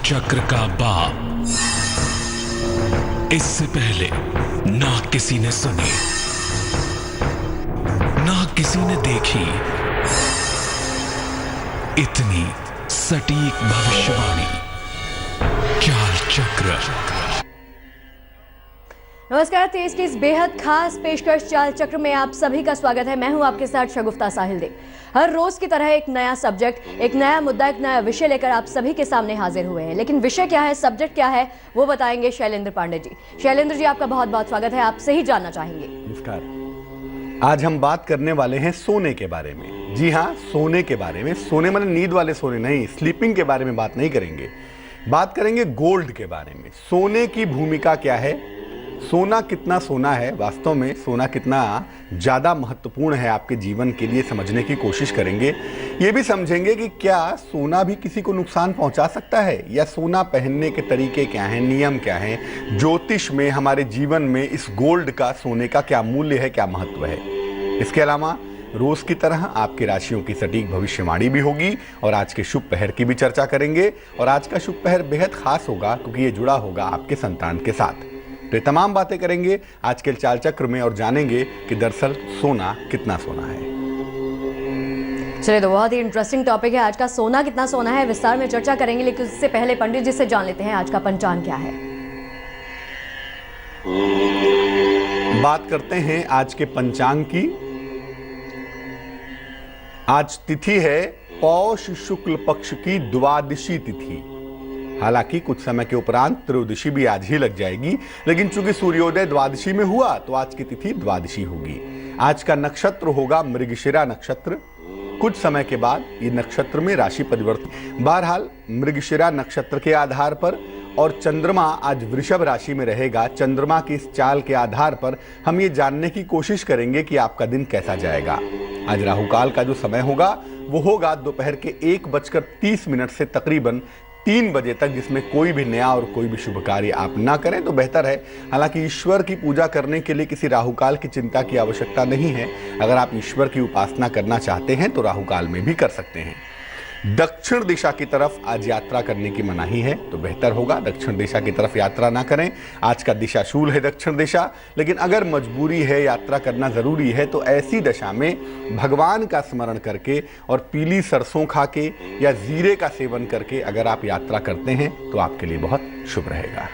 चक्र का बाप इससे पहले ना किसी ने सुनी, ना किसी ने देखी इतनी सटीक भविष्यवाणी। चाल चक्र। नमस्कार, तेज की इस बेहद खास पेशकश चाल चक्र में आप सभी का स्वागत है। मैं हूं आपके साथ शगुफ्ता साहिल दे। हर रोज की तरह एक नया सब्जेक्ट, एक नया मुद्दा, एक नया विषय लेकर आप सभी के सामने हाजिर हुए हैं। लेकिन विषय क्या है, सब्जेक्ट क्या है, वो बताएंगे शैलेंद्र पांडे जी। शैलेंद्र जी, आपका बहुत बहुत स्वागत है। आपसे ही जानना चाहेंगे। नमस्कार। आज हम बात करने वाले हैं सोने के बारे में। जी हाँ, सोने के बारे में। सोने मतलब नींद वाले सोने नहीं, स्लीपिंग के बारे में बात नहीं करेंगे। बात करेंगे गोल्ड के बारे में। सोने की भूमिका क्या है, सोना कितना सोना है, वास्तव में सोना कितना ज़्यादा महत्वपूर्ण है आपके जीवन के लिए, समझने की कोशिश करेंगे। ये भी समझेंगे कि क्या सोना भी किसी को नुकसान पहुंचा सकता है, या सोना पहनने के तरीके क्या हैं, नियम क्या हैं, ज्योतिष में, हमारे जीवन में इस गोल्ड का, सोने का क्या मूल्य है, क्या महत्व है। इसके अलावा रोज की तरह आपकी राशियों की सटीक भविष्यवाणी भी होगी और आज के शुभ पहर की भी चर्चा करेंगे। और आज का शुभ पहर बेहद खास होगा क्योंकि ये जुड़ा होगा आपके संतान के साथ। तो ये तमाम बातें करेंगे आज के चाल चक्र में और जानेंगे कि दरअसल सोना कितना सोना है। चलिए, तो बहुत ही इंटरेस्टिंग टॉपिक है आज का, सोना कितना सोना है। विस्तार में चर्चा करेंगे, लेकिन उससे पहले पंडित जी से जान लेते हैं आज का पंचांग क्या है। बात करते हैं आज के पंचांग की। आज तिथि है पौष शुक्ल पक्ष की द्वादशी तिथि। हालांकि कुछ समय के उपरांत त्रयोदशी भी आज ही लग जाएगी, लेकिन चूंकि सूर्योदय द्वादशी में हुआ तो आज की तिथि द्वादशी होगी। आज का नक्षत्र होगा मृगशिरा नक्षत्र। कुछ समय के बाद ये नक्षत्र में राशि परिवर्तन। बहरहाल मृगशिरा नक्षत्र के आधार पर और चंद्रमा आज वृषभ राशि में रहेगा। चंद्रमा की इस चाल के आधार पर हम ये जानने की कोशिश करेंगे कि आपका दिन कैसा जाएगा। आज राहुकाल का जो समय होगा वो होगा दोपहर के 1:30 से तकरीबन 3 बजे तक, जिसमें कोई भी नया और कोई भी शुभ कार्य आप ना करें तो बेहतर है। हालांकि ईश्वर की पूजा करने के लिए किसी राहुकाल की चिंता की आवश्यकता नहीं है। अगर आप ईश्वर की उपासना करना चाहते हैं तो राहुकाल में भी कर सकते हैं। दक्षिण दिशा की तरफ आज यात्रा करने की मनाही है, तो बेहतर होगा दक्षिण दिशा की तरफ यात्रा ना करें। आज का दिशाशूल है दक्षिण दिशा, लेकिन अगर मजबूरी है, यात्रा करना जरूरी है, तो ऐसी दशा में भगवान का स्मरण करके और पीली सरसों खा के या जीरे का सेवन करके अगर आप यात्रा करते हैं तो आपके लिए बहुत शुभ रहेगा।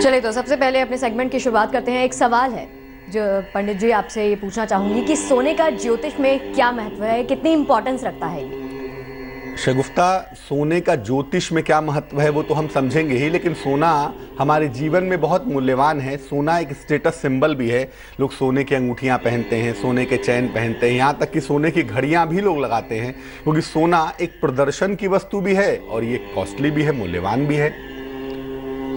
चलिए, तो सबसे पहले अपने सेगमेंट की शुरुआत करते हैं। एक सवाल है जो पंडित जी आपसे ये पूछना चाहूंगी कि सोने का ज्योतिष में क्या महत्व है, कितनी इंपॉर्टेंस रखता है ये? शगुफ्ता, सोने का ज्योतिष में क्या महत्व है वो तो हम समझेंगे ही, लेकिन सोना हमारे जीवन में बहुत मूल्यवान है। सोना एक स्टेटस सिंबल भी है। लोग सोने की अंगूठियां पहनते हैं, सोने के चैन पहनते हैं, यहाँ तक कि सोने की घड़ियां भी लोग लगाते हैं, क्योंकि सोना एक प्रदर्शन की वस्तु भी है और ये कॉस्टली भी है, मूल्यवान भी है।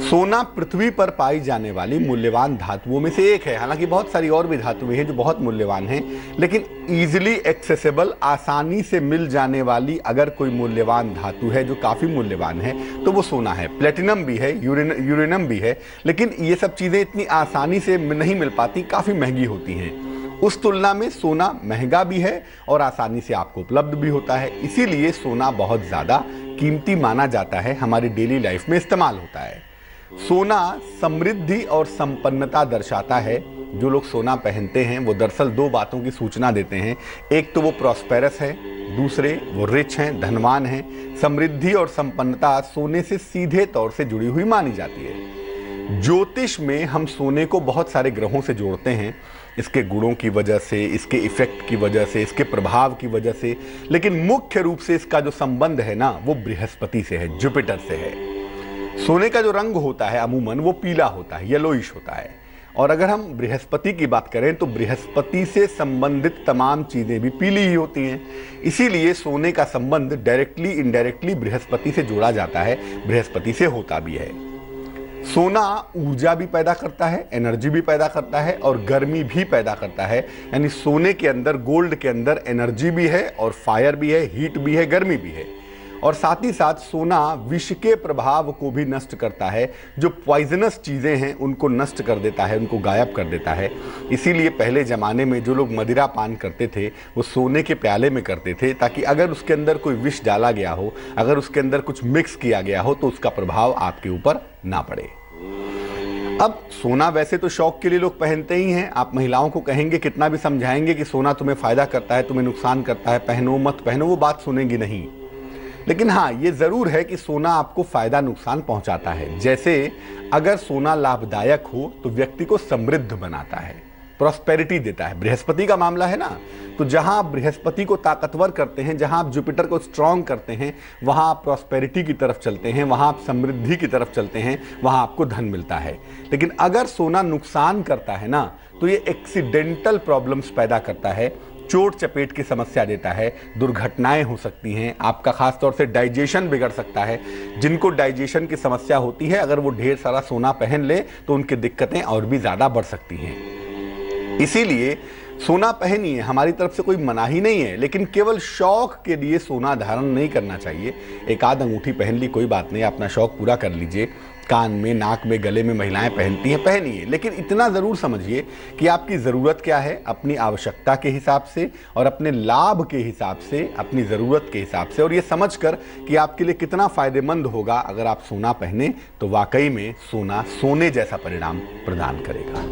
सोना पृथ्वी पर पाई जाने वाली मूल्यवान धातुओं में से एक है। हालांकि बहुत सारी और भी धातुएं हैं जो बहुत मूल्यवान हैं, लेकिन इजीली एक्सेसिबल, आसानी से मिल जाने वाली अगर कोई मूल्यवान धातु है जो काफी मूल्यवान है तो वो सोना है। प्लेटिनम भी है, यूरेनियम भी है, लेकिन ये सब चीजें इतनी आसानी से नहीं मिल पाती, काफी महंगी होती हैं। उस तुलना में सोना महंगा भी है और आसानी से आपको उपलब्ध भी होता है। इसीलिए सोना बहुत ज्यादा कीमती माना जाता है, हमारी डेली लाइफ में इस्तेमाल होता है। सोना समृद्धि और संपन्नता दर्शाता है। जो लोग सोना पहनते हैं वो दरअसल 2 बातों की सूचना देते हैं। एक तो वो प्रॉस्पेरस है, दूसरे वो रिच हैं, धनवान हैं। समृद्धि और संपन्नता सोने से सीधे तौर से जुड़ी हुई मानी जाती है। ज्योतिष में हम सोने को बहुत सारे ग्रहों से जोड़ते हैं, इसके गुणों की वजह से, इसके इफेक्ट की वजह से, इसके प्रभाव की वजह से, लेकिन मुख्य रूप से इसका जो संबंध है ना वो बृहस्पति से है, जुपिटर से है। सोने का जो रंग होता है अमूमन वो पीला होता है, येलोइश होता है। और अगर हम बृहस्पति की बात करें तो बृहस्पति से संबंधित तमाम चीजें भी पीली ही होती हैं। इसीलिए सोने का संबंध डायरेक्टली इनडायरेक्टली बृहस्पति से जोड़ा जाता है, बृहस्पति से होता भी है। सोना ऊर्जा भी पैदा करता है, एनर्जी भी पैदा करता है और गर्मी भी पैदा करता है। यानी सोने के अंदर, गोल्ड के अंदर एनर्जी भी है और फायर भी है, हीट भी है, गर्मी भी है। और साथ ही साथ सोना विष के प्रभाव को भी नष्ट करता है। जो पॉइजनस चीज़ें हैं उनको नष्ट कर देता है, उनको गायब कर देता है। इसीलिए पहले ज़माने में जो लोग मदिरा पान करते थे वो सोने के प्याले में करते थे, ताकि अगर उसके अंदर कोई विष डाला गया हो, अगर उसके अंदर कुछ मिक्स किया गया हो तो उसका प्रभाव आपके ऊपर ना पड़े। अब सोना वैसे तो शौक के लिए लोग पहनते ही हैं। आप महिलाओं को कहेंगे, कितना भी समझाएंगे कि सोना तुम्हें फायदा करता है, तुम्हें नुकसान करता है, पहनो मत पहनो, वो बात सुनेंगी नहीं। लेकिन हाँ, ये जरूर है कि सोना आपको फायदा नुकसान पहुंचाता है। जैसे अगर सोना लाभदायक हो तो व्यक्ति को समृद्ध बनाता है, प्रॉस्पेरिटी देता है। बृहस्पति का मामला है ना, तो जहां आप बृहस्पति को ताकतवर करते हैं, जहां आप जुपिटर को स्ट्रांग करते हैं, वहां आप प्रॉस्पेरिटी की तरफ चलते हैं, वहां आप समृद्धि की तरफ चलते हैं, वहां आपको धन मिलता है। लेकिन अगर सोना नुकसान करता है ना, तो ये एक्सीडेंटल प्रॉब्लम्स पैदा करता है, चोट चपेट की समस्या देता है, दुर्घटनाएं हो सकती हैं, आपका खासतौर से डाइजेशन बिगड़ सकता है। जिनको डाइजेशन की समस्या होती है, अगर वो ढेर सारा सोना पहन ले तो उनकी दिक्कतें और भी ज़्यादा बढ़ सकती हैं। इसीलिए सोना पहनिए, हमारी तरफ से कोई मनाही नहीं है, लेकिन केवल शौक के लिए सोना धारण नहीं करना चाहिए। एक आध अंगूठी पहन ली, कोई बात नहीं, अपना शौक पूरा कर लीजिए। कान में, नाक में, गले में महिलाएं पहनती हैं, पहनिए, लेकिन इतना ज़रूर समझिए कि आपकी ज़रूरत क्या है, अपनी आवश्यकता के हिसाब से और अपने लाभ के हिसाब से, अपनी ज़रूरत के हिसाब से, और ये समझकर कि आपके लिए कितना फ़ायदेमंद होगा अगर आप सोना पहने, तो वाकई में सोना सोने जैसा परिणाम प्रदान करेगा।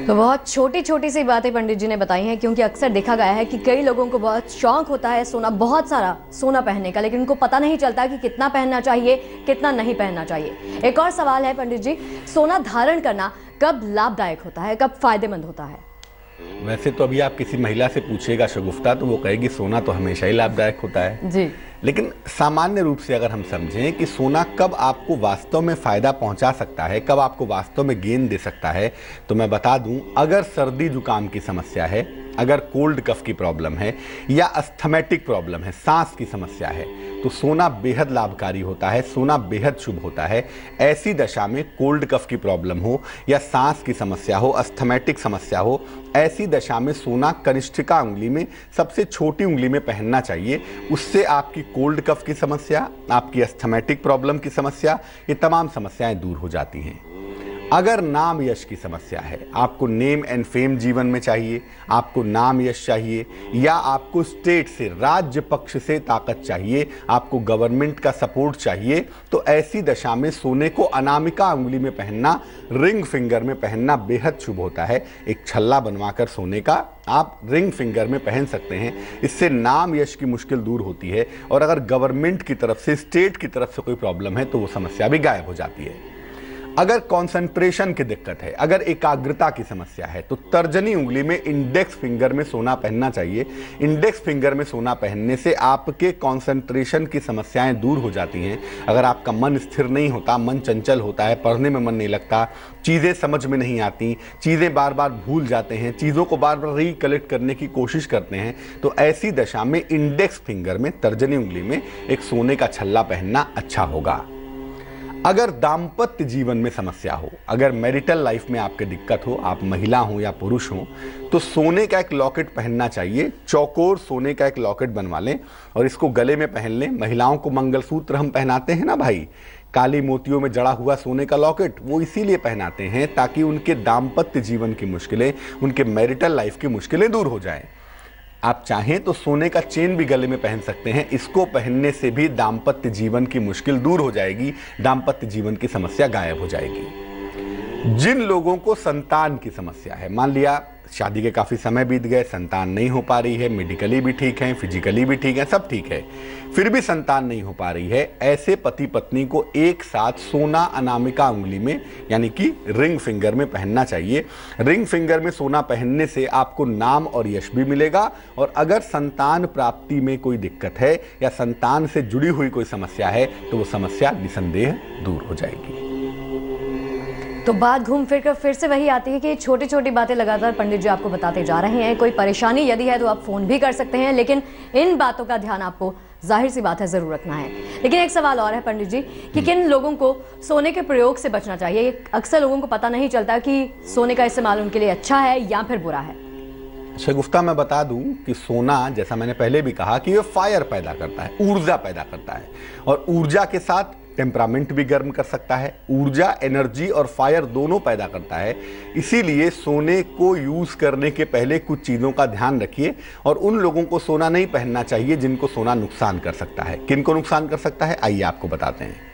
तो बहुत छोटी छोटी सी बातें पंडित जी ने बताई हैं, क्योंकि अक्सर देखा गया है कि कई लोगों को बहुत शौक होता है सोना, बहुत सारा सोना पहनने का, लेकिन उनको पता नहीं चलता कि कितना पहनना चाहिए, कितना नहीं पहनना चाहिए। एक और सवाल है पंडित जी, सोना धारण करना कब लाभदायक होता है, कब फायदेमंद होता है? वैसे तो अभी आप किसी महिला से पूछेगा शगुफ्ता, तो वो कहेगी सोना तो हमेशा ही लाभदायक होता है जी। लेकिन सामान्य रूप से अगर हम समझें कि सोना कब आपको वास्तव में फायदा पहुंचा सकता है, कब आपको वास्तव में गेन दे सकता है, तो मैं बता दूं, अगर सर्दी जुकाम की समस्या है, अगर कोल्ड कफ की प्रॉब्लम है, या अस्थमेटिक प्रॉब्लम है, सांस की समस्या है, तो सोना बेहद लाभकारी होता है, सोना बेहद शुभ होता है। ऐसी दशा में कोल्ड कफ की प्रॉब्लम हो या सांस की समस्या हो, अस्थमेटिक समस्या हो, ऐसी दशा में सोना कनिष्ठिका उंगली में, सबसे छोटी उंगली में पहनना चाहिए। उससे आपकी कोल्ड कफ की समस्या, आपकी अस्थमेटिक प्रॉब्लम की समस्या, ये तमाम समस्याएं दूर हो जाती हैं। अगर नाम यश की समस्या है, आपको नेम एंड फेम जीवन में चाहिए, आपको नाम यश चाहिए, या आपको स्टेट से, राज्य पक्ष से ताकत चाहिए, आपको गवर्नमेंट का सपोर्ट चाहिए, तो ऐसी दशा में सोने को अनामिका उंगली में पहनना, रिंग फिंगर में पहनना बेहद शुभ होता है। एक छल्ला बनवाकर सोने का आप रिंग फिंगर में पहन सकते हैं। इससे नाम यश की मुश्किल दूर होती है, और अगर गवर्नमेंट की तरफ से, स्टेट की तरफ से कोई प्रॉब्लम है तो वो समस्या भी गायब हो जाती है। अगर कंसंट्रेशन की दिक्कत है, अगर एकाग्रता की समस्या है, तो तर्जनी उंगली में, इंडेक्स फिंगर में सोना पहनना चाहिए। इंडेक्स फिंगर में सोना पहनने से आपके कंसंट्रेशन की समस्याएं दूर हो जाती हैं। अगर आपका मन स्थिर नहीं होता, मन चंचल होता है, पढ़ने में मन नहीं लगता, चीज़ें समझ में नहीं आती, चीज़ें बार बार भूल जाते हैं, चीज़ों को बार बार रिकलेक्ट करने की कोशिश करते हैं, तो ऐसी दशा में इंडेक्स फिंगर में, तर्जनी उंगली में एक सोने का छल्ला पहनना अच्छा होगा। अगर दाम्पत्य जीवन में समस्या हो, अगर मैरिटल लाइफ में आपके दिक्कत हो, आप महिला हो या पुरुष हो, तो सोने का एक लॉकेट पहनना चाहिए। चौकोर सोने का एक लॉकेट बनवा लें और इसको गले में पहन लें। महिलाओं को मंगलसूत्र हम पहनाते हैं ना भाई, काली मोतियों में जड़ा हुआ सोने का लॉकेट, वो इसीलिए पहनाते हैं ताकि उनके दाम्पत्य जीवन की मुश्किलें, उनके मैरिटल लाइफ की मुश्किलें दूर हो जाएं। आप चाहें तो सोने का चेन भी गले में पहन सकते हैं। इसको पहनने से भी दाम्पत्य जीवन की मुश्किल दूर हो जाएगी, दाम्पत्य जीवन की समस्या गायब हो जाएगी। जिन लोगों को संतान की समस्या है, मान लिया शादी के काफ़ी समय बीत गए, संतान नहीं हो पा रही है, मेडिकली भी ठीक है, फिजिकली भी ठीक है, सब ठीक है, फिर भी संतान नहीं हो पा रही है, ऐसे पति पत्नी को एक साथ सोना अनामिका उंगली में, यानी कि रिंग फिंगर में पहनना चाहिए। रिंग फिंगर में सोना पहनने से आपको नाम और यश भी मिलेगा, और अगर संतान प्राप्ति में कोई दिक्कत है या संतान से जुड़ी हुई कोई समस्या है तो वो समस्या निसंदेह दूर हो जाएगी। तो बात घूम फिर कर फिर से वही आती है कि छोटी छोटी बातें लगातार पंडित जी आपको बताते जा रहे हैं। कोई परेशानी यदि है तो आप फ़ोन भी कर सकते हैं, लेकिन इन बातों का ध्यान आपको जाहिर सी बात है ज़रूर रखना है। लेकिन एक सवाल और है पंडित जी कि किन लोगों को सोने के प्रयोग से बचना चाहिए? अक्सर लोगों को पता नहीं चलता कि सोने का इस्तेमाल उनके लिए अच्छा है या फिर बुरा है। शगुफ्ता मैं बता दूं कि सोना, जैसा मैंने पहले भी कहा, कि ये फायर पैदा करता है, ऊर्जा पैदा करता है, और ऊर्जा के साथ टेम्परामेंट भी गर्म कर सकता है। ऊर्जा, एनर्जी और फायर दोनों पैदा करता है। इसीलिए सोने को यूज करने के पहले कुछ चीजों का ध्यान रखिए, और उन लोगों को सोना नहीं पहनना चाहिए जिनको सोना नुकसान कर सकता है। किनको नुकसान कर सकता है, आइए आपको बताते हैं।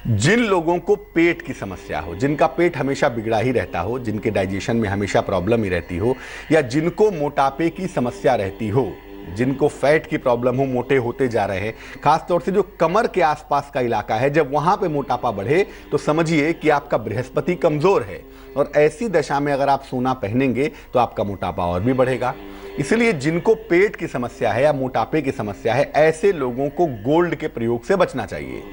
जिन लोगों को पेट की समस्या हो, जिनका पेट हमेशा बिगड़ा ही रहता हो, जिनके डाइजेशन में हमेशा प्रॉब्लम ही रहती हो, या जिनको मोटापे की समस्या रहती हो, जिनको फैट की प्रॉब्लम हो, मोटे होते जा रहे हैं, खासतौर से जो कमर के आसपास का इलाका है, जब वहां पे मोटापा बढ़े तो समझिए कि आपका बृहस्पति कमजोर है, और ऐसी दशा में अगर आप सोना पहनेंगे तो आपका मोटापा और भी बढ़ेगा। इसलिए जिनको पेट की समस्या है या मोटापे की समस्या है, ऐसे लोगों को गोल्ड के प्रयोग से बचना चाहिए।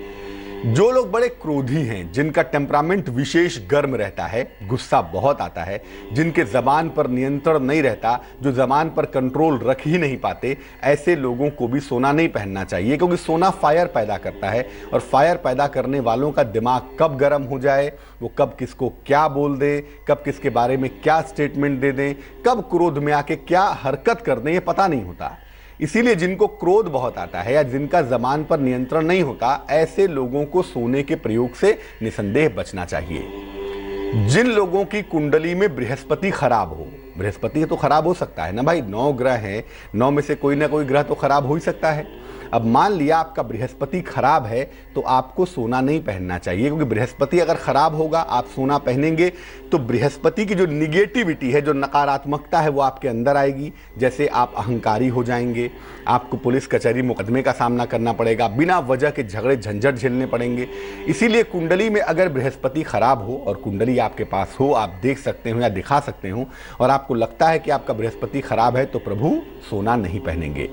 जो लोग बड़े क्रोधी हैं, जिनका टेम्परामेंट विशेष गर्म रहता है, गुस्सा बहुत आता है, जिनके जबान पर नियंत्रण नहीं रहता, जो जबान पर कंट्रोल रख ही नहीं पाते, ऐसे लोगों को भी सोना नहीं पहनना चाहिए, क्योंकि सोना फायर पैदा करता है, और फायर पैदा करने वालों का दिमाग कब गर्म हो जाए, वो कब किसको क्या बोल दे, कब किसके बारे में क्या स्टेटमेंट दे दें, कब क्रोध में आके क्या हरकत कर दें, ये पता नहीं होता। इसीलिए जिनको क्रोध बहुत आता है या जिनका जबान पर नियंत्रण नहीं होता, ऐसे लोगों को सोने के प्रयोग से निसंदेह बचना चाहिए। जिन लोगों की कुंडली में बृहस्पति खराब हो, बृहस्पति तो खराब हो सकता है ना भाई, 9 ग्रह हैं, 9 में से कोई ना कोई ग्रह तो खराब हो ही सकता है। अब मान लिया आपका बृहस्पति खराब है तो आपको सोना नहीं पहनना चाहिए, क्योंकि बृहस्पति अगर खराब होगा, आप सोना पहनेंगे तो बृहस्पति की जो निगेटिविटी है, जो नकारात्मकता है, वो आपके अंदर आएगी। जैसे आप अहंकारी हो जाएंगे, आपको पुलिस कचहरी मुकदमे का सामना करना पड़ेगा, बिना वजह के झगड़े झंझट झेलने पड़ेंगे। इसीलिए कुंडली में अगर बृहस्पति खराब हो और कुंडली आपके पास हो, आप देख सकते हो या दिखा सकते हो, और आपको लगता है कि आपका बृहस्पति खराब है, तो प्रभु सोना नहीं पहनेंगे।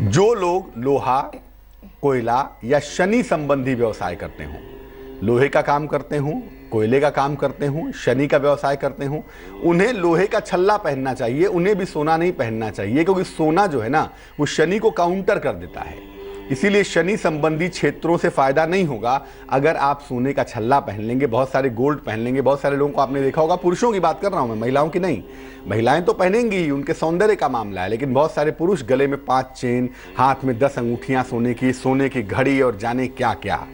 जो लोग लोहा, कोयला या शनि संबंधी व्यवसाय करते हों, लोहे का काम करते हों, कोयले का काम करते हों, शनि का व्यवसाय करते हों, उन्हें लोहे का छल्ला पहनना चाहिए, उन्हें भी सोना नहीं पहनना चाहिए, क्योंकि सोना जो है ना, वो शनि को काउंटर कर देता है। इसीलिए शनि संबंधी क्षेत्रों से फायदा नहीं होगा अगर आप सोने का छल्ला पहन लेंगे, बहुत सारे गोल्ड पहन लेंगे। बहुत सारे लोगों को आपने देखा होगा, पुरुषों की बात कर रहा हूं मैं, महिलाओं की नहीं। महिलाएं तो पहनेंगी ही, उनके सौंदर्य का मामला है, लेकिन बहुत सारे पुरुष गले में 5 चेन, हाथ में 10 अंगूठियां सोने की घड़ी और जाने क्या क्या।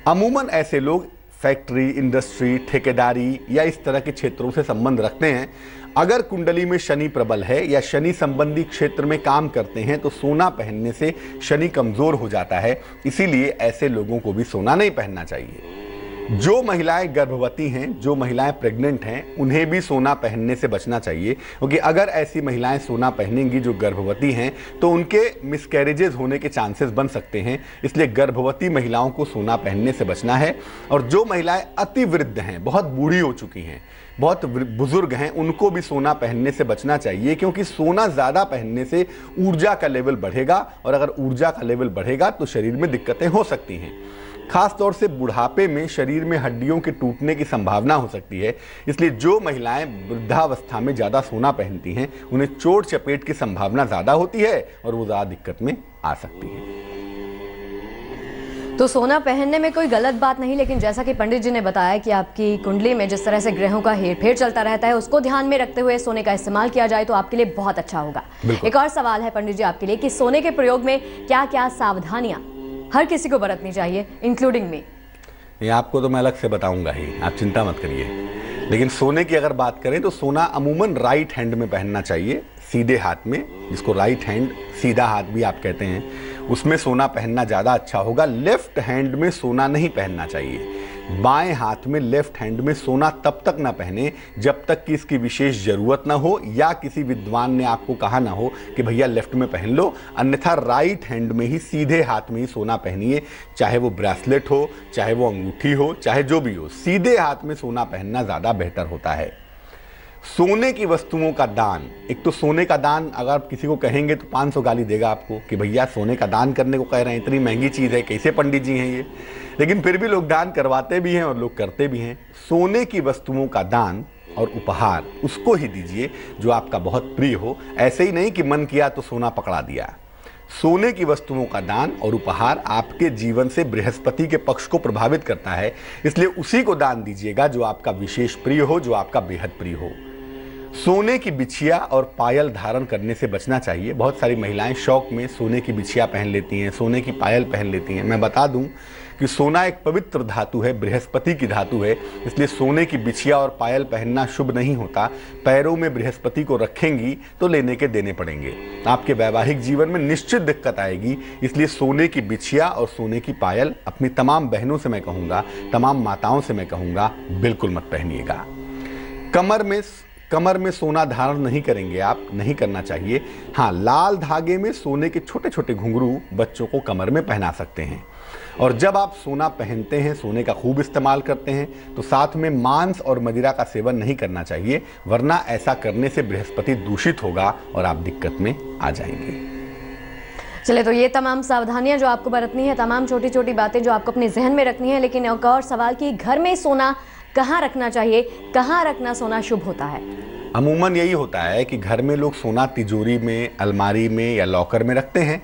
अमूमन ऐसे लोग फैक्ट्री, इंडस्ट्री, ठेकेदारी या इस तरह के क्षेत्रों से संबंध रखते हैं। अगर कुंडली में शनि प्रबल है या शनि संबंधी क्षेत्र में काम करते हैं तो सोना पहनने से शनि कमजोर हो जाता है। इसीलिए ऐसे लोगों को भी सोना नहीं पहनना चाहिए। जो महिलाएं गर्भवती हैं, जो महिलाएं प्रेग्नेंट हैं, उन्हें भी सोना पहनने से बचना चाहिए, क्योंकि अगर ऐसी महिलाएं सोना पहनेंगी जो गर्भवती हैं तो उनके मिसकैरेजेस होने के चांसेस बन सकते हैं। इसलिए गर्भवती महिलाओं को सोना पहनने से बचना है। और जो महिलाएं अति वृद्ध हैं, बहुत बूढ़ी हो चुकी हैं, बहुत बुजुर्ग हैं, उनको भी सोना पहनने से बचना चाहिए, क्योंकि सोना ज़्यादा पहनने से ऊर्जा का लेवल बढ़ेगा, और अगर ऊर्जा का लेवल बढ़ेगा तो शरीर में दिक्कतें हो सकती हैं। खास तौर से बुढ़ापे में शरीर में हड्डियों के टूटने की संभावना हो सकती है। इसलिए जो महिलाएं वृद्धावस्था में ज़्यादा सोना पहनती हैं, उन्हें चोट चपेट की संभावना ज़्यादा होती है और वो ज़्यादा दिक्कत में आ सकती हैं। तो सोना पहनने में कोई गलत बात नहीं, लेकिन जैसा कि पंडित जी ने बताया कि आपकी कुंडली में जिस तरह से ग्रहों का हेरफेर चलता रहता है, उसको ध्यान में रखते हुए सोने का इस्तेमाल किया जाए तो आपके लिए बहुत अच्छा होगा। एक और सवाल है पंडित जी आपके लिए कि सोने के प्रयोग में क्या क्या सावधानियां हर किसी को बरतनी चाहिए, इंक्लूडिंग मी? ये आपको तो मैं अलग से बताऊंगा ही, आप चिंता मत करिए। लेकिन सोने की अगर बात करें तो सोना अमूमन राइट हैंड में पहनना चाहिए, सीधे हाथ में, जिसको राइट हैंड सीधा हाथ भी आप कहते हैं, उसमें सोना पहनना ज़्यादा अच्छा होगा। लेफ्ट हैंड में सोना नहीं पहनना चाहिए। बाएं हाथ में, लेफ्ट हैंड में सोना तब तक ना पहने जब तक कि इसकी विशेष जरूरत ना हो या किसी विद्वान ने आपको कहा ना हो कि भैया लेफ्ट में पहन लो। अन्यथा राइट हैंड में ही, सीधे हाथ में ही सोना पहनिए, चाहे वो ब्रेसलेट हो, चाहे वो अंगूठी हो, चाहे जो भी हो, सीधे हाथ में सोना पहनना ज़्यादा बेहतर होता है। सोने की वस्तुओं का दान, एक तो सोने का दान अगर आप किसी को कहेंगे तो 500 गाली देगा आपको कि भैया सोने का दान करने को कह रहे हैं, इतनी महंगी चीज़ है, कैसे पंडित जी हैं ये। लेकिन फिर भी लोग दान करवाते भी हैं और लोग करते भी हैं। सोने की वस्तुओं का दान और उपहार उसको ही दीजिए जो आपका बहुत प्रिय हो। ऐसे ही नहीं कि मन किया तो सोना पकड़ा दिया। सोने की वस्तुओं का दान और उपहार आपके जीवन से बृहस्पति के पक्ष को प्रभावित करता है, इसलिए उसी को दान दीजिएगा जो आपका विशेष प्रिय हो, जो आपका बेहद प्रिय हो। सोने की बिछिया और पायल धारण करने से बचना चाहिए। बहुत सारी महिलाएं शौक में सोने की बिछिया पहन लेती हैं, सोने की पायल पहन लेती हैं। मैं बता दूं कि सोना एक पवित्र धातु है, बृहस्पति की धातु है, इसलिए सोने की बिछिया और पायल पहनना शुभ नहीं होता। पैरों में बृहस्पति को रखेंगी तो लेने के देने पड़ेंगे, आपके वैवाहिक जीवन में निश्चित दिक्कत आएगी। इसलिए सोने की बिछिया और सोने की पायल अपनी तमाम बहनों से मैं कहूँगा, तमाम माताओं से मैं कहूँगा, बिल्कुल मत पहनिएगा। कमर में सोना धारण नहीं करेंगे आप, नहीं करना चाहिए। हाँ, लाल धागे में सोने के छोटे छोटे घुंघरू बच्चों को कमर में पहना सकते हैं। और जब आप सोना पहनते हैं, सोने का खूब इस्तेमाल करते हैं, तो साथ में मांस और मदिरा का सेवन नहीं करना चाहिए, वरना ऐसा करने से बृहस्पति दूषित होगा और आप दिक्कत में आ जाएंगे। चलिए, तो ये तमाम सावधानियां जो आपको बरतनी है, तमाम छोटी छोटी बातें जो आपको अपने जहन में रखनी है। लेकिन एक और सवाल कि घर में सोना कहाँ रखना चाहिए, कहाँ रखना सोना शुभ होता है? अमूमन यही होता है कि घर में लोग सोना तिजोरी में, अलमारी में या लॉकर में रखते हैं।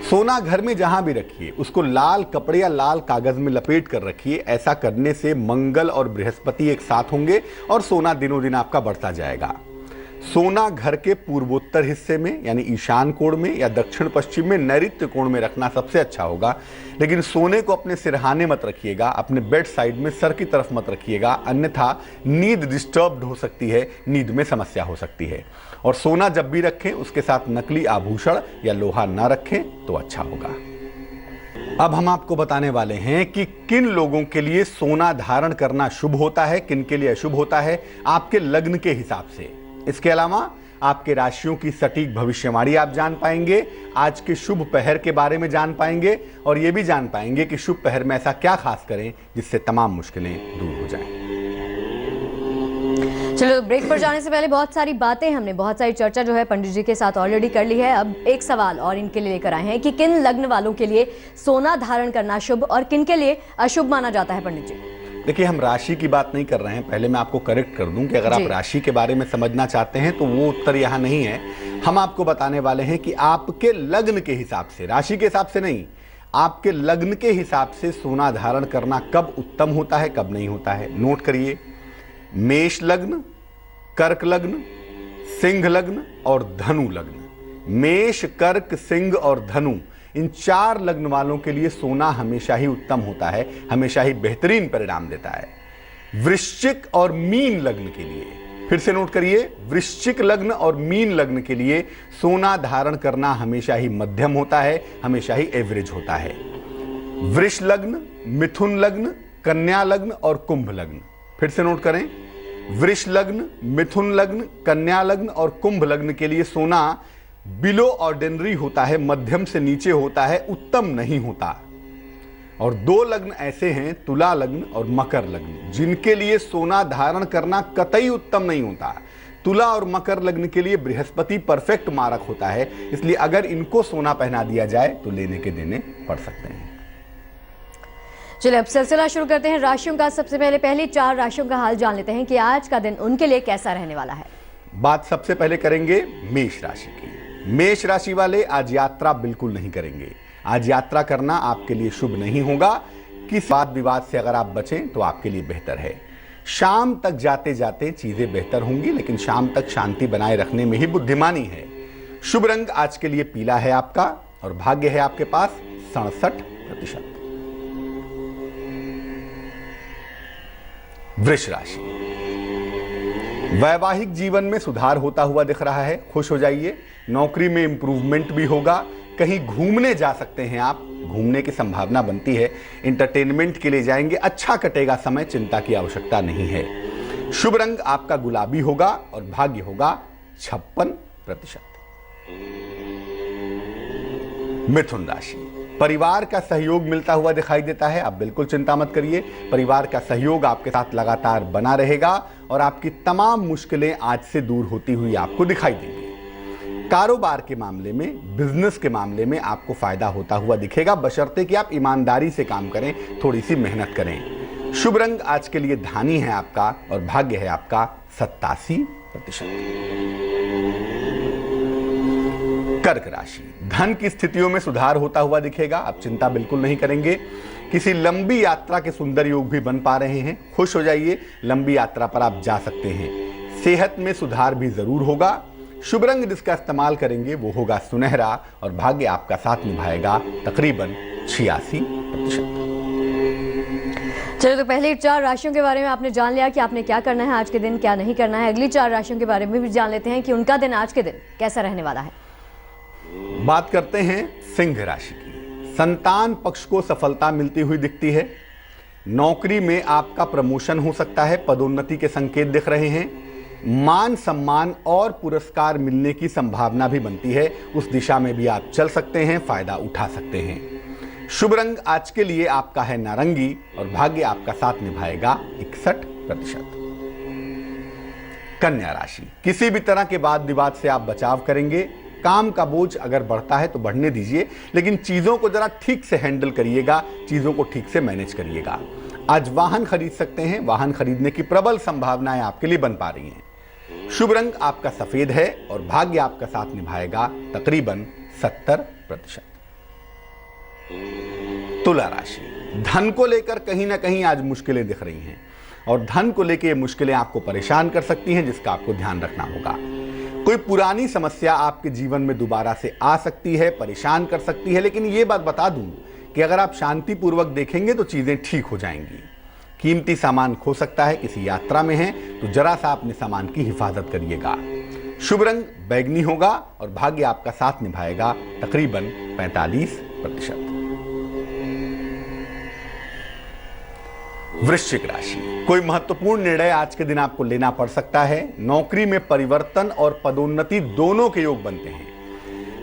सोना घर में जहां भी रखिए, उसको लाल कपड़े या लाल कागज में लपेट कर रखिए। ऐसा करने से मंगल और बृहस्पति एक साथ होंगे और सोना दिनों दिन आपका बढ़ता जाएगा। सोना घर के पूर्वोत्तर हिस्से में यानी ईशान कोण में या दक्षिण पश्चिम में, नैऋत्य कोण में रखना सबसे अच्छा होगा। लेकिन सोने को अपने सिरहाने मत रखिएगा, अपने बेड साइड में सर की तरफ मत रखिएगा, अन्यथा नींद डिस्टर्ब्ड हो सकती है, नींद में समस्या हो सकती है। और सोना जब भी रखें उसके साथ नकली आभूषण या लोहा ना रखें तो अच्छा होगा। अब हम आपको बताने वाले हैं कि किन लोगों के लिए सोना धारण करना शुभ होता है, किन के लिए अशुभ होता है, आपके लग्न के हिसाब से। इसके अलावा आपके राशियों की सटीक भविष्यवाणी आप जान पाएंगे, आज के शुभ पहर के बारे में जान पाएंगे और यह भी जान पाएंगे कि शुभ पहर में ऐसा क्या खास करें जिससे तमाम मुश्किलें दूर हो जाएं। चलो, ब्रेक पर जाने से पहले बहुत सारी बातें, हमने बहुत सारी चर्चा जो है पंडित जी के साथ ऑलरेडी कर ली है। अब एक सवाल और इनके लिए लेकर आए हैं कि किन लग्न वालों के लिए सोना धारण करना शुभ और किन के लिए अशुभ माना जाता है पंडित जी? देखिए, हम राशि की बात नहीं कर रहे हैं। पहले मैं आपको करेक्ट कर दूं कि अगर आप राशि के बारे में समझना चाहते हैं तो वो उत्तर यहाँ नहीं है। हम आपको बताने वाले हैं कि आपके लग्न के हिसाब से, राशि के हिसाब से नहीं, आपके लग्न के हिसाब से सोना धारण करना कब उत्तम होता है, कब नहीं होता है। नोट करिए, मेष लग्न, कर्क लग्न, सिंह लग्न और धनु लग्न। मेष, कर्क, सिंह और धनु, इन 4 लग्न वालों के लिए सोना हमेशा ही उत्तम होता है, हमेशा ही बेहतरीन परिणाम देता है। वृश्चिक और मीन लग्न के लिए, फिर से नोट करिए, वृश्चिक लग्न और मीन लग्न के लिए सोना धारण करना हमेशा ही मध्यम होता है, हमेशा ही एवरेज होता है। वृष लग्न, मिथुन लग्न, कन्या लग्न और कुंभ लग्न, फिर से नोट करें, वृष लग्न, मिथुन लग्न, कन्या लग्न और कुंभ लग्न के लिए सोना बिलो ऑर्डिनरी होता है, मध्यम से नीचे होता है, उत्तम नहीं होता। और 2 लग्न ऐसे हैं, तुला लग्न और मकर लग्न, जिनके लिए सोना धारण करना कतई उत्तम नहीं होता। तुला और मकर लग्न के लिए बृहस्पति परफेक्ट मारक होता है, इसलिए अगर इनको सोना पहना दिया जाए तो लेने के देने पड़ सकते हैं। चलिए, अब सिलसिला शुरू करते हैं राशियों का। सबसे पहले पहली 4 राशियों का हाल जान लेते हैं कि आज का दिन उनके लिए कैसा रहने वाला है। बात सबसे पहले करेंगे मेष राशि की। मेष राशि वाले आज यात्रा बिल्कुल नहीं करेंगे। आज यात्रा करना आपके लिए शुभ नहीं होगा। किस वाद विवाद से अगर आप बचें तो आपके लिए बेहतर है। शाम तक जाते जाते चीजें बेहतर होंगी, लेकिन शाम तक शांति बनाए रखने में ही बुद्धिमानी है। शुभ रंग आज के लिए पीला है आपका और भाग्य है आपके पास 67%। वृष राशि, वैवाहिक जीवन में सुधार होता हुआ दिख रहा है, खुश हो जाइए। नौकरी में इंप्रूवमेंट भी होगा। कहीं घूमने जा सकते हैं आप, घूमने की संभावना बनती है। एंटरटेनमेंट के लिए जाएंगे, अच्छा कटेगा समय, चिंता की आवश्यकता नहीं है। शुभ रंग आपका गुलाबी होगा और भाग्य होगा 56%। मिथुन राशि, परिवार का सहयोग मिलता हुआ दिखाई देता है। आप बिल्कुल चिंता मत करिए, परिवार का सहयोग आपके साथ लगातार बना रहेगा और आपकी तमाम मुश्किलें आज से दूर होती हुई आपको दिखाई देंगी। कारोबार के मामले में, बिजनेस के मामले में आपको फायदा होता हुआ दिखेगा, बशर्ते कि आप ईमानदारी से काम करें, थोड़ी सी मेहनत करें। शुभ रंग आज के लिए धानी है आपका और भाग्य है आपका 87%। कर्क राशि, धन की स्थितियों में सुधार होता हुआ दिखेगा। आप चिंता बिल्कुल नहीं करेंगे। किसी लंबी यात्रा के सुंदर योग भी बन पा रहे हैं, खुश हो जाइए। लंबी यात्रा पर आप जा सकते हैं। सेहत में सुधार भी जरूर होगा। शुभ रंग जिसका इस्तेमाल करेंगे वो होगा सुनहरा और भाग्य आपका साथ निभाएगा तकरीबन 86%। चलो, तो पहले 4 राशियों के बारे में आपने जान लिया कि आपने क्या करना है आज के दिन, क्या नहीं करना है। अगली 4 राशियों के बारे में भी जान लेते हैं कि उनका दिन आज के दिन कैसा रहने वाला है। बात करते हैं सिंह राशि की। संतान पक्ष को सफलता मिलती हुई दिखती है। नौकरी में आपका प्रमोशन हो सकता है, पदोन्नति के संकेत दिख रहे हैं। मान सम्मान और पुरस्कार मिलने की संभावना भी बनती है, उस दिशा में भी आप चल सकते हैं, फायदा उठा सकते हैं। शुभ रंग आज के लिए आपका है नारंगी और भाग्य आपका साथ निभाएगा 61%। कन्या राशि, किसी भी तरह के वाद विवाद से आप बचाव करेंगे। काम का बोझ अगर बढ़ता है तो बढ़ने दीजिए, लेकिन चीजों को जरा ठीक से हैंडल करिएगा, चीजों को ठीक से मैनेज करिएगा। आज वाहन खरीद सकते हैं, वाहन खरीदने की प्रबल संभावनाएं आपके लिए बन पा रही हैं। शुभ रंग आपका सफेद है और भाग्य आपका साथ निभाएगा तकरीबन 70%। तुला राशि, धन को लेकर कहीं ना कहीं आज मुश्किलें दिख रही हैं और धन को लेकर ये मुश्किलें आपको परेशान कर सकती हैं, जिसका आपको ध्यान रखना होगा। कोई पुरानी समस्या आपके जीवन में दोबारा से आ सकती है, परेशान कर सकती है, लेकिन ये बात बता दूं कि अगर आप शांतिपूर्वक देखेंगे तो चीजें ठीक हो जाएंगी। कीमती सामान खो सकता है, किसी यात्रा में है तो जरा सा अपने सामान की हिफाजत करिएगा। शुभ रंग बैगनी होगा और भाग्य आपका साथ निभाएगा तकरीबन 45%। वृश्चिक राशि, कोई महत्वपूर्ण निर्णय आज के दिन आपको लेना पड़ सकता है। नौकरी में परिवर्तन और पदोन्नति दोनों के योग बनते हैं,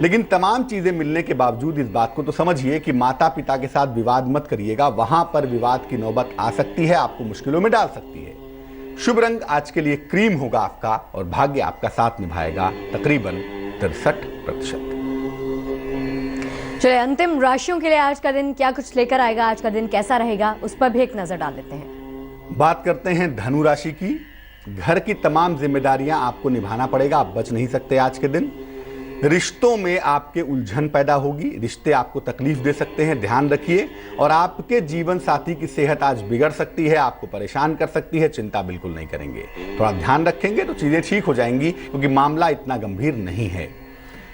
लेकिन तमाम चीजें मिलने के बावजूद इस बात को तो समझिए कि माता पिता के साथ विवाद मत करिएगा, वहां पर विवाद की नौबत आ सकती है, आपको मुश्किलों में डाल सकती है। शुभ रंग आज के लिए क्रीम होगा आपका और भाग्य आपका साथ निभाएगा तकरीबन 63%। चलिए, अंतिम राशियों के लिए आज का दिन क्या कुछ लेकर आएगा, आज का दिन कैसा रहेगा, उस पर भी एक नजर डाल लेते हैं। बात करते हैं धनु राशि की। घर की तमाम जिम्मेदारियां आपको निभाना पड़ेगा, आप बच नहीं सकते आज के दिन। रिश्तों में आपके उलझन पैदा होगी, रिश्ते आपको तकलीफ दे सकते हैं, ध्यान रखिए। और आपके जीवन साथी की सेहत आज बिगड़ सकती है, आपको परेशान कर सकती है, चिंता बिल्कुल नहीं करेंगे। थोड़ा ध्यान रखेंगे तो चीजें ठीक हो जाएंगी, क्योंकि मामला इतना गंभीर नहीं है।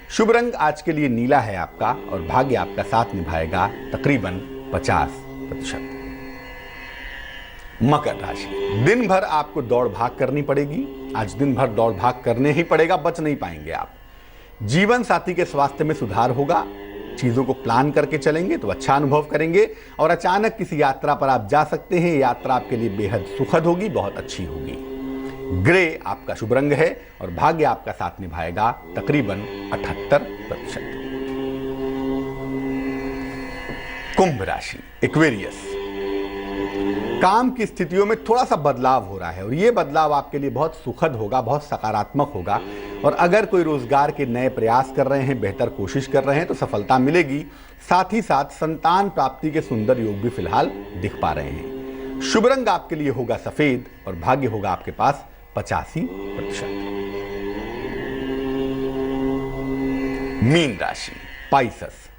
शुभ रंग आज के लिए नीला है आपका और भाग्य आपका साथ निभाएगा तकरीबन 50%। मकर राशि, दिन भर आपको दौड़ भाग करनी पड़ेगी। आज दिन भर दौड़ भाग करने ही पड़ेगा, बच नहीं पाएंगे आप। जीवन साथी के स्वास्थ्य में सुधार होगा। चीजों को प्लान करके चलेंगे तो अच्छा अनुभव करेंगे और अचानक किसी यात्रा पर आप जा सकते हैं। यात्रा आपके लिए बेहद सुखद होगी, बहुत अच्छी होगी। ग्रे आपका शुभ रंग है और भाग्य आपका साथ निभाएगा तकरीबन 78%। कुंभ राशि, एक्वेरियस, काम की स्थितियों में थोड़ा सा बदलाव हो रहा है और यह बदलाव आपके लिए बहुत सुखद होगा, बहुत सकारात्मक होगा। और अगर कोई रोजगार के नए प्रयास कर रहे हैं, बेहतर कोशिश कर रहे हैं तो सफलता मिलेगी। साथ ही साथ संतान प्राप्ति के सुंदर योग भी फिलहाल दिख पा रहे हैं। शुभ रंग आपके लिए होगा सफेद और भाग्य होगा आपके पास 85%। मीन राशि, पाइसस,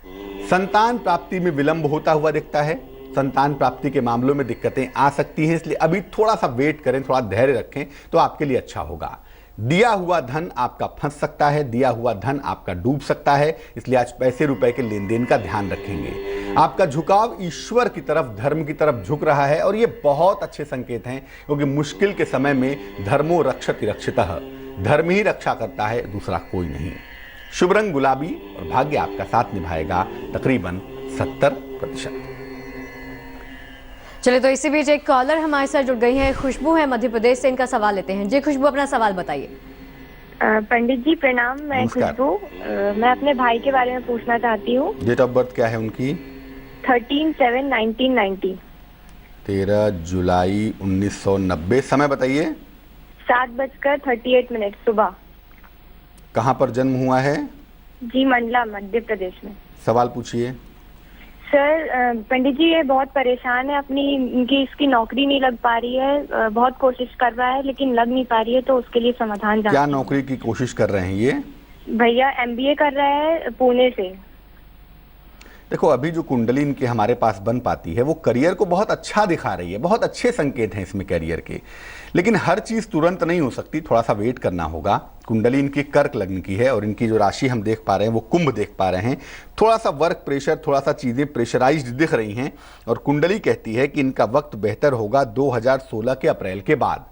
संतान प्राप्ति में विलंब होता हुआ दिखता है। संतान प्राप्ति के मामलों में दिक्कतें आ सकती हैं, इसलिए अभी थोड़ा सा वेट करें, थोड़ा धैर्य रखें तो आपके लिए अच्छा होगा। दिया हुआ धन आपका फंस सकता है, दिया हुआ धन आपका डूब सकता है, इसलिए आज पैसे रुपए के लेन देन का ध्यान रखेंगे। आपका झुकाव ईश्वर की तरफ, धर्म की तरफ झुक रहा है और ये बहुत अच्छे संकेत हैं, क्योंकि मुश्किल के समय में धर्मो रक्षति रक्षितः, धर्म ही रक्षा करता है, दूसरा कोई नहीं। शुभ रंग गुलाबी और भाग्य आपका साथ निभाएगा तकरीबन 70%। चलिए, तो इसी बीच एक कॉलर हमारे साथ जुड़ गई हैं, खुशबू है मध्य प्रदेश से, इनका सवाल लेते हैं। जी खुशबू, अपना सवाल बताइए। पंडित जी प्रणाम, मैं खुशबू, मैं अपने भाई के बारे में पूछना चाहती हूँ। डेट ऑफ बर्थ क्या है उनकी? 13/7/1990। 13 जुलाई 1990। समय बताइए। 7:38 सुबह। कहाँ पर जन्म हुआ है? जी मंडला, मध्य प्रदेश में। सवाल पूछिए। सर, पंडित जी ये बहुत परेशान है, इसकी नौकरी नहीं लग पा रही है, बहुत कोशिश कर रहा है लेकिन लग नहीं पा रही है, तो उसके लिए समाधान क्या नौकरी की कोशिश कर रहे हैं ये? भैया MBA कर रहा है पुणे से। देखो, अभी जो कुंडली इनके हमारे पास बन पाती है वो करियर को बहुत अच्छा दिखा रही है, बहुत अच्छे संकेत हैं इसमें करियर के। लेकिन हर चीज़ तुरंत नहीं हो सकती, थोड़ा सा वेट करना होगा। कुंडली इनकी कर्क लग्न की है और इनकी जो राशि हम देख पा रहे हैं वो कुंभ देख पा रहे हैं। थोड़ा सा वर्क प्रेशर, थोड़ा सा चीज़ें प्रेशराइज्ड दिख रही हैं और कुंडली कहती है कि इनका वक्त बेहतर होगा 2016 के अप्रैल के बाद।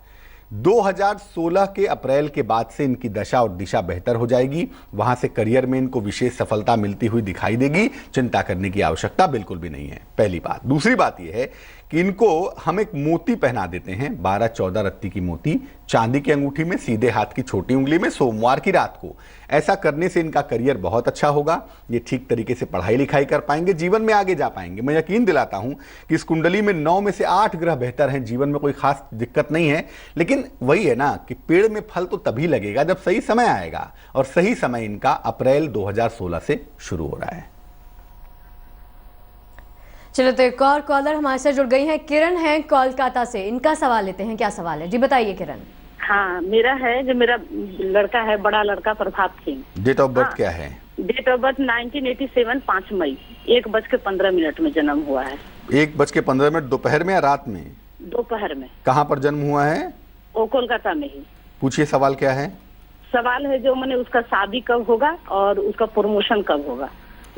2016 के अप्रैल के बाद से इनकी दशा और दिशा बेहतर हो जाएगी। वहां से करियर में इनको विशेष सफलता मिलती हुई दिखाई देगी। चिंता करने की आवश्यकता बिल्कुल भी नहीं है, पहली बात। दूसरी बात यह है कि इनको हम एक मोती पहना देते हैं, 12-14 रत्ती की मोती, चांदी की अंगूठी में, सीधे हाथ की छोटी उंगली में, सोमवार की रात को। ऐसा करने से इनका करियर बहुत अच्छा होगा। ये ठीक तरीके से पढ़ाई लिखाई कर पाएंगे, जीवन में आगे जा पाएंगे। मैं यकीन दिलाता हूं कि इस कुंडली में 9 में से 8 ग्रह बेहतर हैं, जीवन में कोई खास दिक्कत नहीं है। लेकिन वही है ना कि पेड़ में फल तो तभी लगेगा जब सही समय आएगा, और सही समय इनका अप्रैल 2016 से शुरू हो रहा है। चलो, तो एक और कॉलर हमारे साथ जुड़ गई हैं। किरण हैं कोलकाता से, इनका सवाल लेते हैं। क्या सवाल है जी, बताइए किरण। हाँ, मेरा है, जो मेरा लड़का है, बड़ा लड़का प्रभात सिंह। डेट ऑफ बर्थ क्या है? डेट ऑफ बर्थ 1987, 5 मई, 1:15 में जन्म हुआ है। 1:15 दोपहर में या रात में? दोपहर में। कहाँ पर जन्म हुआ है? वो कोलकाता में ही। पूछिए, सवाल क्या है? सवाल है जो मैंने उसका शादी कब होगा और उसका प्रमोशन कब होगा,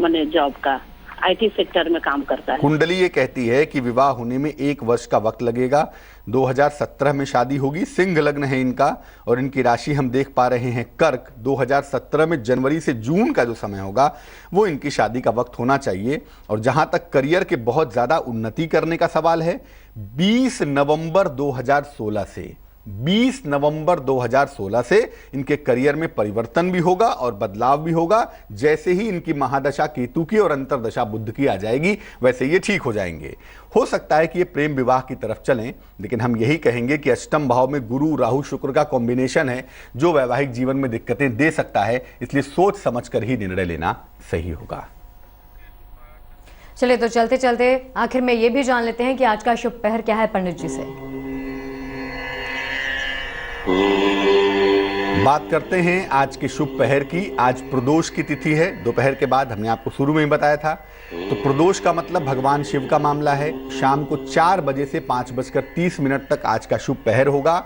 मैंने जॉब का, IT सेक्टर में काम करता है। कुंडली ये कहती है कि विवाह होने में 1 वर्ष का वक्त लगेगा। 2017 में शादी होगी। सिंह लग्न है इनका और इनकी राशि हम देख पा रहे हैं कर्क। 2017 में जनवरी से जून का जो समय होगा वो इनकी शादी का वक्त होना चाहिए। और जहां तक करियर के बहुत ज्यादा उन्नति करने का सवाल है, 20 नवंबर 2016 से 20 नवंबर 2016 से इनके करियर में परिवर्तन भी होगा और बदलाव भी होगा। जैसे ही इनकी महादशा केतु की और अंतरदशा बुध की आ जाएगी, वैसे ये ठीक हो जाएंगे। हो सकता है कि ये प्रेम विवाह की तरफ चलें, लेकिन हम यही कहेंगे कि अष्टम भाव में गुरु राहु शुक्र का कॉम्बिनेशन है जो वैवाहिक जीवन में दिक्कतें दे सकता है। इसलिए सोच समझकर ही निर्णय लेना सही होगा। चलिए, तो चलते चलते आखिर में ये भी जान लेते हैं कि आज का शुभ पहर क्या है पंडित जी से। बात करते हैं आज के शुभ पहर की। आज प्रदोष की तिथि है। दोपहर के बाद हमने आपको शुरू में ही बताया था। तो प्रदोष का मतलब भगवान शिव का मामला है। शाम को 4 बजे से 5:30 तक आज का शुभ पहर होगा।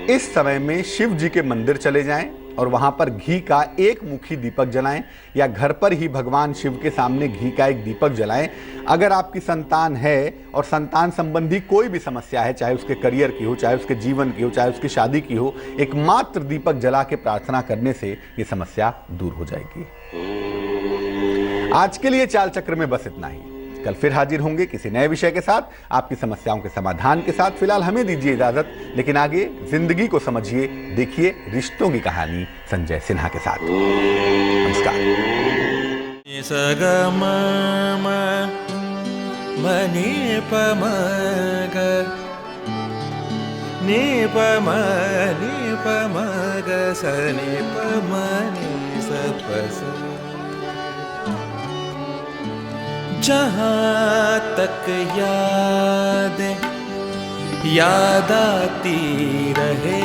इस समय में शिव जी के मंदिर चले जाएं और वहां पर घी का 1 मुखी दीपक जलाएं, या घर पर ही भगवान शिव के सामने घी का 1 दीपक जलाएं। अगर आपकी संतान है और संतान संबंधी कोई भी समस्या है, चाहे उसके करियर की हो, चाहे उसके जीवन की हो, चाहे उसकी शादी की हो, एक मात्र दीपक जला के प्रार्थना करने से ये समस्या दूर हो जाएगी। आज के लिए चाल चक्र में बस इतना ही। कल फिर हाजिर होंगे किसी नए विषय के साथ, आपकी समस्याओं के समाधान के साथ। फिलहाल हमें दीजिए इजाजत, लेकिन आगे जिंदगी को समझिए, देखिए रिश्तों की कहानी संजय सिन्हा के साथ। नमस्कार। जहाँ तक याद आती रहे,